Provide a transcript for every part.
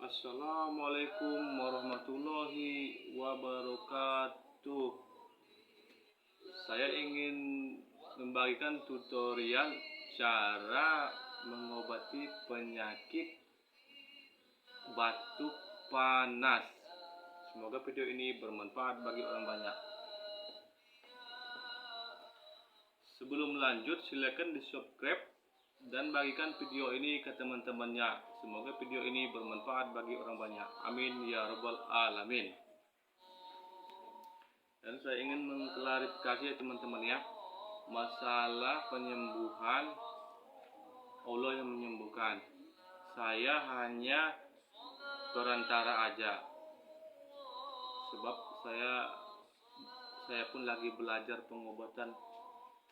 Assalamualaikum warahmatullahi wabarakatuh. Saya ingin membagikan tutorial cara mengobati penyakit batuk panas. Semoga video ini bermanfaat bagi orang banyak. Sebelum lanjut, silakan di-subscribe dan bagikan video ini ke teman-temannya. Semoga video ini bermanfaat bagi orang banyak. Amin ya rabbal alamin. Dan saya ingin mengklarifikasi ya teman-teman ya, masalah penyembuhan, Allah yang menyembuhkan. Saya hanya perantara aja. Sebab saya pun lagi belajar pengobatan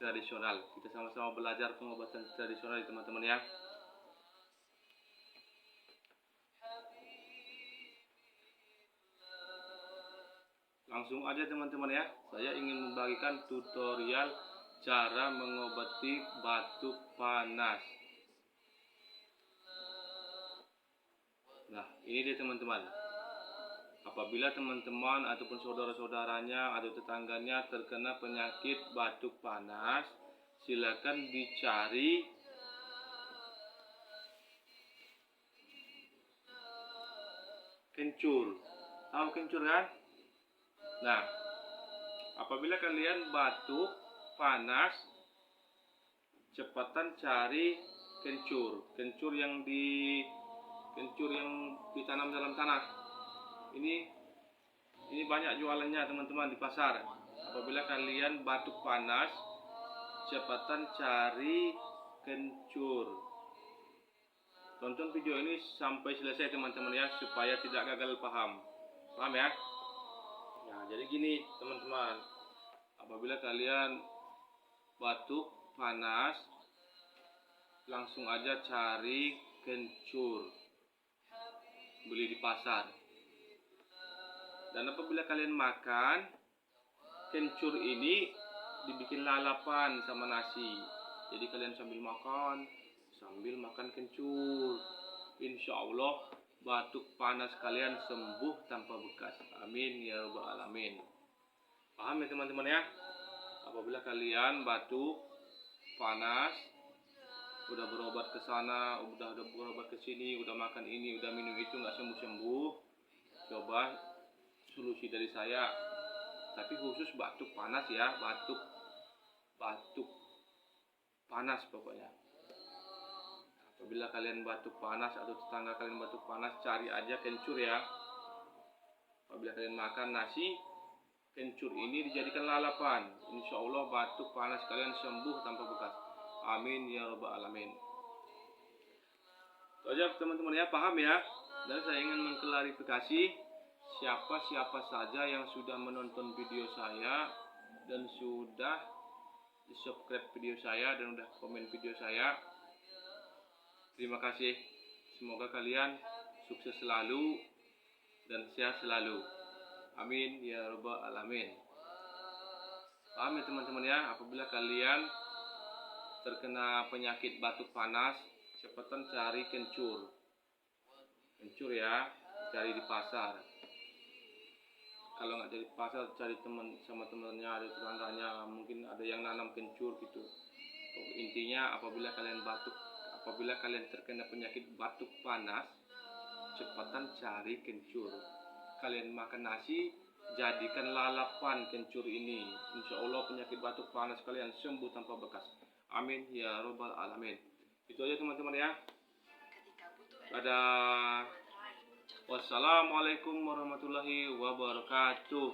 tradisional. Kita sama-sama belajar pengobatan tradisional ya teman-teman ya. Langsung aja teman-teman ya. Saya ingin membagikan tutorial cara mengobati batuk panas. Nah, ini dia teman-teman. Apabila teman-teman ataupun saudara-saudaranya atau tetangganya terkena penyakit batuk panas, silakan dicari kencur. Tahu kencur kan? Nah, apabila kalian batuk panas, cepatan cari kencur. Kencur yang ditanam dalam tanah. Ini banyak jualannya teman-teman di pasar. Apabila kalian batuk panas, cepatan cari kencur. Tonton video ini sampai selesai teman-teman ya, supaya tidak gagal paham. Paham ya? Nah, jadi gini teman-teman. Apabila kalian batuk panas, langsung aja cari kencur. Beli di pasar. Dan apabila kalian makan, kencur ini dibikin lalapan sama nasi. Jadi kalian sambil makan kencur. Insya Allah batuk panas kalian sembuh tanpa bekas. Amin ya rabbal alamin. Paham ya teman-teman ya? Apabila kalian batuk panas, udah berobat ke sana, udah berobat ke sini, udah makan ini, udah minum itu, nggak sembuh-sembuh, coba solusi dari saya. Tapi khusus batuk panas ya, batuk panas pokoknya. Apabila kalian batuk panas atau tetangga kalian batuk panas, cari aja kencur ya. Apabila kalian makan nasi, kencur ini dijadikan lalapan. Insya Allah batuk panas kalian sembuh tanpa bekas. Amin ya rabbal alamin. Itu aja teman-teman ya, paham ya? Dan saya ingin mengklarifikasi, siapa saja yang sudah menonton video saya dan sudah di-subscribe video saya dan udah komen video saya, terima kasih. Semoga kalian sukses selalu dan sehat selalu. Amin ya rabbal alamin. Paham ya teman-teman ya? Apabila kalian terkena penyakit batuk panas, cepatan cari kencur. Kencur ya, cari di pasar. Kalau nggak cari pasar, cari sama temennya, ada tetangganya, mungkin ada yang nanam kencur gitu. Intinya apabila kalian terkena penyakit batuk panas, cepatan cari kencur. Kalian makan nasi, jadikan lalapan kencur ini. Insya Allah penyakit batuk panas kalian sembuh tanpa bekas. Amin ya rabbal alamin. Itu aja teman-teman ya. Dadah. Wassalamualaikum warahmatullahi wabarakatuh.